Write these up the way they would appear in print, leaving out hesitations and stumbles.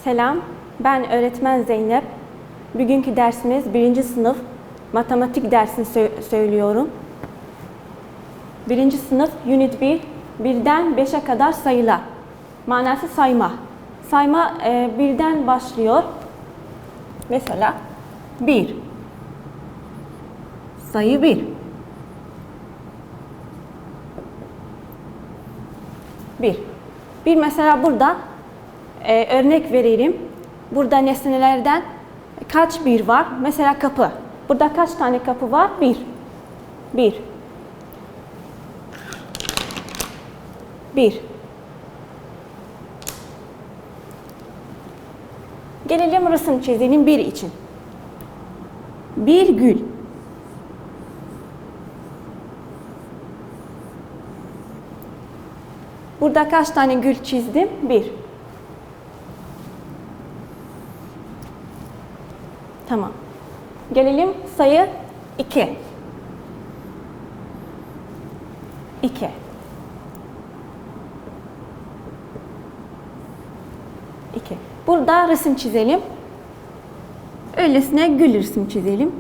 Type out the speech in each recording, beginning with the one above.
Selam, ben öğretmen Zeynep. Bugünkü dersimiz 1. sınıf matematik dersini söylüyorum. 1. sınıf Unit 1, 1'den 5'e kadar sayılar. Manası sayma. Sayma 1'den başlıyor. Mesela 1. Sayı 1. 1 mesela burada örnek vereyim. Burada nesnelerden kaç bir var? Mesela kapı. Burada kaç tane kapı var? 1. 1. Gelelim resim çizelim 1 için. Bir gül. Burada kaç tane gül çizdim? 1. Tamam. Gelelim sayı 2. 2. 2. Burada resim çizelim. Öylesine gül resim çizelim.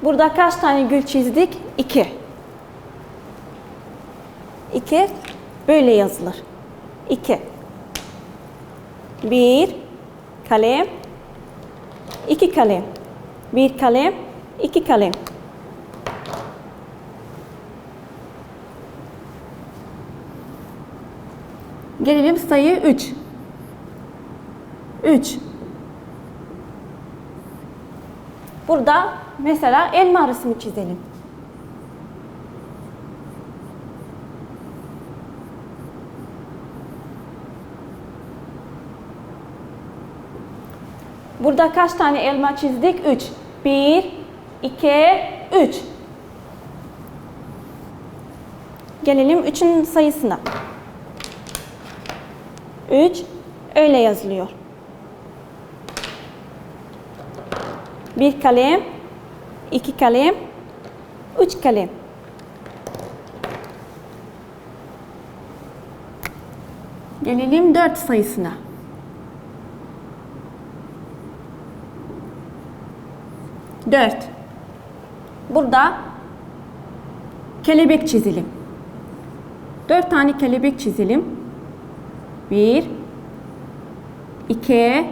Burada kaç tane gül çizdik? 2. 2 böyle yazılır. 2. 1 kalem, 2 kalem. 1 kalem, 2 kalem. Gelelim sayı 3. 3. Burada mesela elma resmi çizelim. Burada kaç tane elma çizdik? 3. 1, 2, 3. Gelelim 3'ün sayısına. 3 öyle yazılıyor. 1 kalem, 2 kalem, 3 kalem. Gelelim 4 sayısına. 4. Burada kelebek çizelim. 4 tane kelebek çizelim. 1, 2,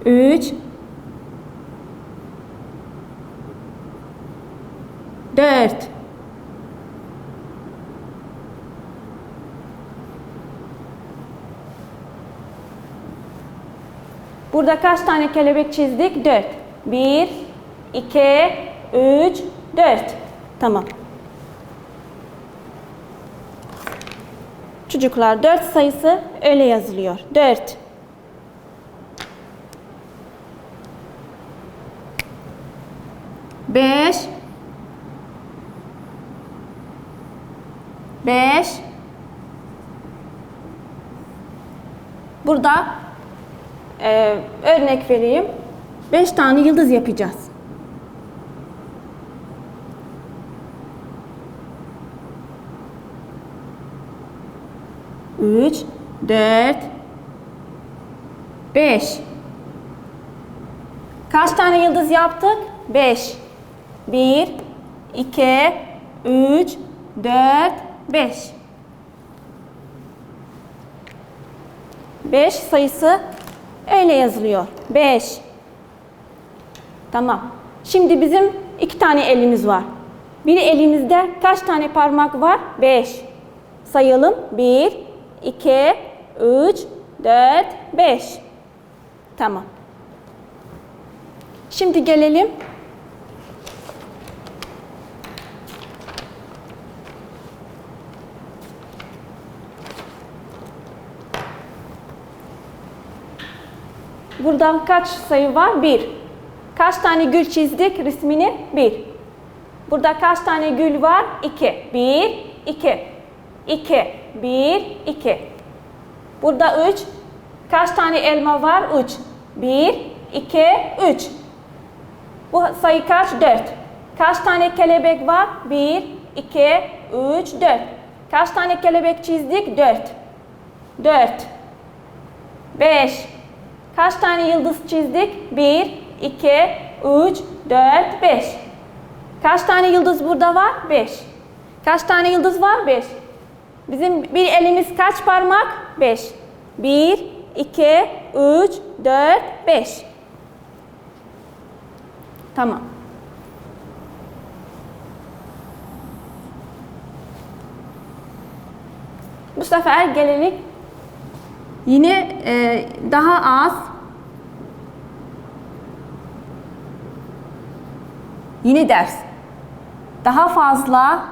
3, 4. Burada kaç tane kelebek çizdik? 4. 1, 2, 3, 4. Tamam. Çocuklar 4 sayısı öyle yazılıyor. 4. Beş. 5. Burada örnek vereyim. 5 tane yıldız yapacağız. Üç, 4, 5. Kaç tane yıldız yaptık? 5. 1, 2, 3, 4, 5. 5 sayısı öyle yazılıyor. 5. Tamam. Şimdi bizim 2 tane elimiz var. Bir elimizde kaç tane parmak var? 5. Sayalım. 1, 2, 3, 4, 5. Tamam. Şimdi gelelim. Buradan kaç sayı var? 1. Kaç tane gül çizdik resmini? 1. Burada kaç tane gül var? 2. 1, 2. 2. 1, 2. Burada 3. Kaç tane elma var? 3. 1, 2, 3. Bu sayı kaç? 4. Kaç tane kelebek var? 1, 2, 3, 4. Kaç tane kelebek çizdik? 4. 4. 5. Kaç tane yıldız çizdik? 1, 2, 3, 4, 5. Kaç tane yıldız burada var? 5. Kaç tane yıldız var? 5. Bizim bir elimiz kaç parmak? 5. 1, 2, 3, 4, 5. Tamam. Bu sefer gelelim yine daha az, yine ders. Daha fazla,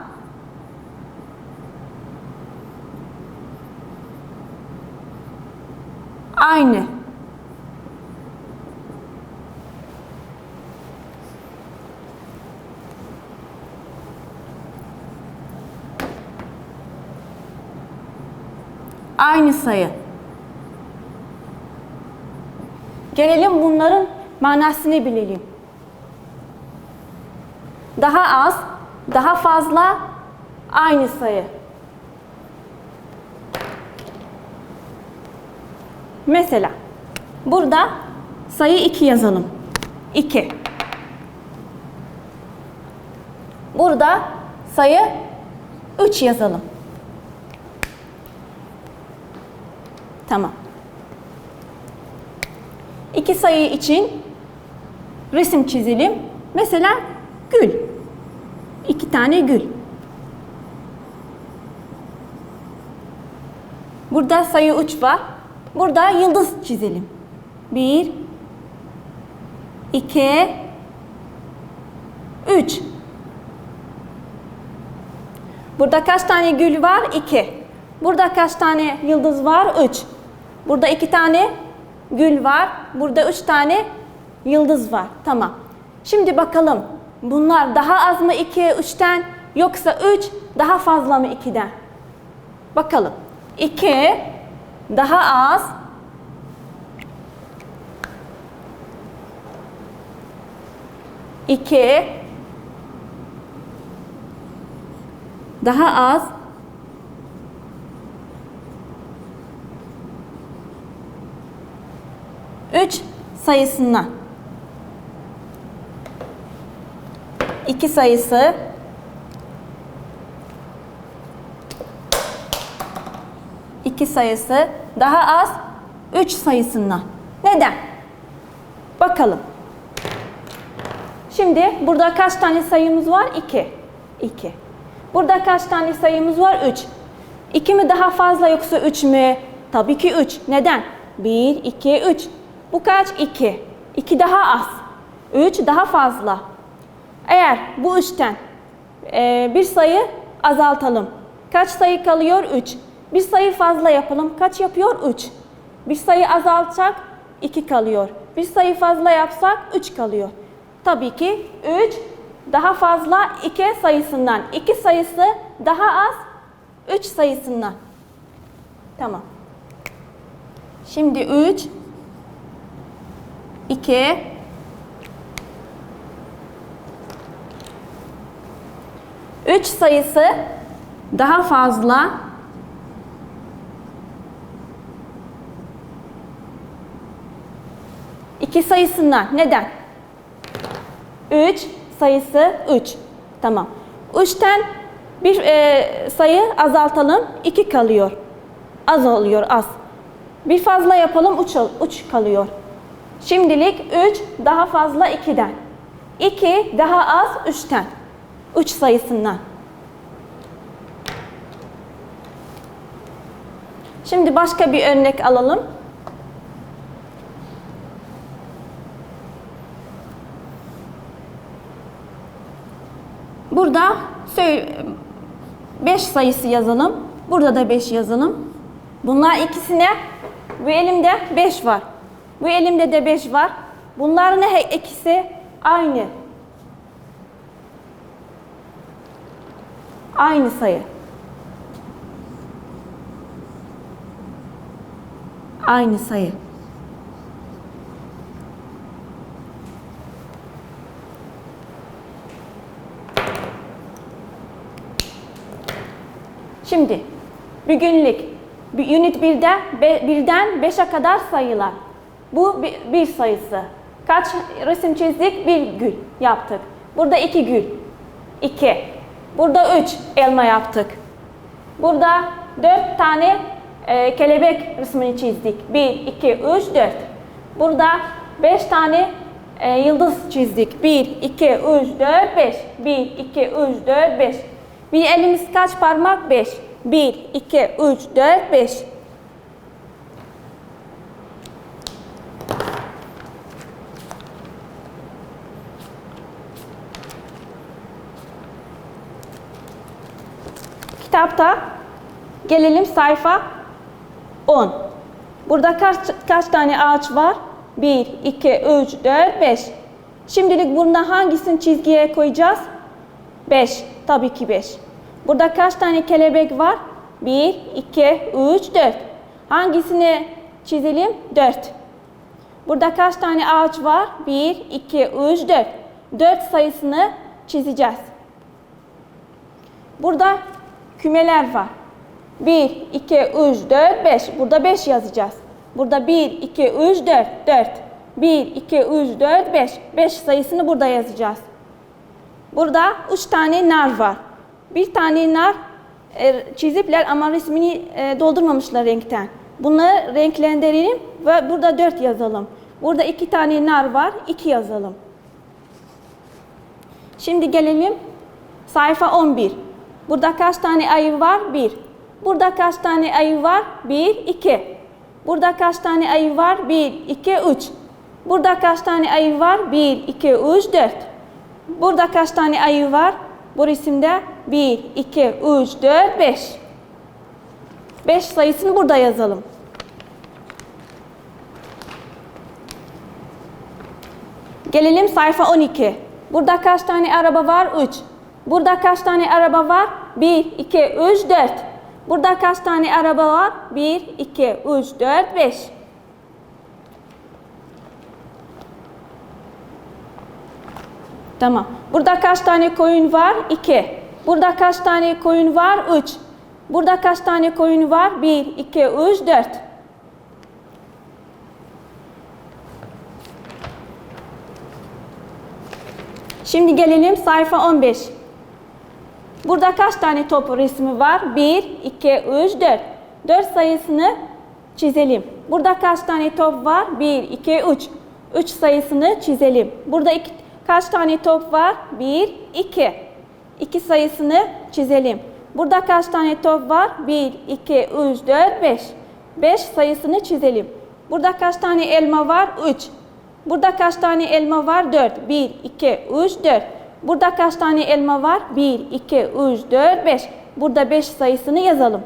aynı. Aynı sayı. Gelelim bunların manasını bilelim. Daha az, daha fazla, aynı sayı. Mesela burada sayı 2 yazalım. 2. Burada sayı 3 yazalım. Tamam. İki sayı için resim çizelim. Mesela gül. 2 tane gül. Burada sayı 3 var. Burada yıldız çizelim. 1, 2, 3. Burada kaç tane gül var? 2. Burada kaç tane yıldız var? 3. Burada 2 tane gül var. Burada 3 tane yıldız var. Tamam. Şimdi bakalım. Bunlar daha az mı 2, 3'ten yoksa 3 daha fazla mı 2'den? Bakalım. 2 daha az. 2 daha az. 3 sayısından. 2 sayısı. 2 sayısı daha az 3 sayısından. Neden? Bakalım. Şimdi burada kaç tane sayımız var? 2. 2. Burada kaç tane sayımız var? 3. 2 mi daha fazla yoksa 3 mü? Tabii ki 3. Neden? 1, 2, 3. Bu kaç? 2. 2 daha az. 3 daha fazla. Eğer bu 3'ten bir sayı azaltalım. Kaç sayı kalıyor? 3. Bir sayı fazla yapalım. Kaç yapıyor? 3. Bir sayı azaltsak 2 kalıyor. Bir sayı fazla yapsak 3 kalıyor. Tabii ki 3 daha fazla 2 sayısından. 2 sayısı daha az 3 sayısından. Tamam. Şimdi 3, 2, 3 sayısı daha fazla 2 sayısından. Neden? 3 sayısı 3. Tamam. 3'ten bir sayı azaltalım. 2 kalıyor. Az oluyor, az. Bir fazla yapalım, 3 kalıyor. Şimdilik 3 daha fazla 2'den. 2 daha az 3'ten. 3 sayısından. Şimdi başka bir örnek alalım. Burada 5 sayısı yazalım. Burada da 5 yazalım. Bunlar ikisine, bu elimde 5 var. Bu elimde de 5 var. Bunların ikisi aynı. Aynı sayı. Aynı sayı. Şimdi bir günlük. Unit 1'de birden 5'e kadar sayılar. Bu bir sayısı. Kaç resim çizdik? Bir gül yaptık. Burada 2 gül. 2. Burada 3 elma yaptık. Burada 4 tane kelebek resmini çizdik. 1, 2, 3, 4. Burada 5 tane yıldız çizdik. 1, 2, 3, 4, 5. 1, 2, 3, 4, 5. Bir elimiz kaç parmak? 5. 1, 2, 3, 4, 5. Kitapta gelelim sayfa 10. Burada kaç tane ağaç var? 1, 2, 3, 4, 5. Şimdilik burada hangisini çizgiye koyacağız? 5. Tabii ki 5. Burada kaç tane kelebek var? 1, 2, 3, 4. Hangisini çizelim? 4. Burada kaç tane ağaç var? 1, 2, 3, 4. 4 sayısını çizeceğiz. Burada kümeler var. 1, 2, 3, 4, 5. Burada 5 yazacağız. Burada 1, 2, 3, 4, 4. 1, 2, 3, 4, 5. 5 sayısını burada yazacağız. Burada 3 tane nar var. Bir tane nar çizipler ama resmini doldurmamışlar renkten. Bunları renklendirelim ve burada 4 yazalım. Burada 2 tane nar var, 2 yazalım. Şimdi gelelim sayfa 11. Burada kaç tane ayı var? 1. Burada kaç tane ayı var? 1, 2. Burada kaç tane ayı var? 1, 2, 3. Burada kaç tane ayı var? 1, 2, 3, 4. Burada kaç tane ayı var? Bu resimde 1, 2, 3, 4, 5. 5 sayısını burada yazalım. Gelelim sayfa 12. Burada kaç tane araba var? 3. Burada kaç tane araba var? 1, 2, 3, 4. Burada kaç tane araba var? 1, 2, 3, 4, 5. Tamam. Burada kaç tane koyun var? 2. Burada kaç tane koyun var? 3. Burada kaç tane koyun var? 1, 2, 3, 4. Şimdi gelelim sayfa 15. Burada kaç tane top resmi var? 1, 2, 3, 4. 4 sayısını çizelim. Burada kaç tane top var? 1, 2, 3. 3 sayısını çizelim. Burada kaç tane top var? 1, 2. 2 sayısını çizelim. Burada kaç tane top var? 1, 2, 3, 4, 5. 5 sayısını çizelim. Burada kaç tane elma var? 3. Burada kaç tane elma var? 4. 1, 2, 3, 4. Burada kaç tane elma var? 1, 2, 3, 4, 5. Burada 5 sayısını yazalım.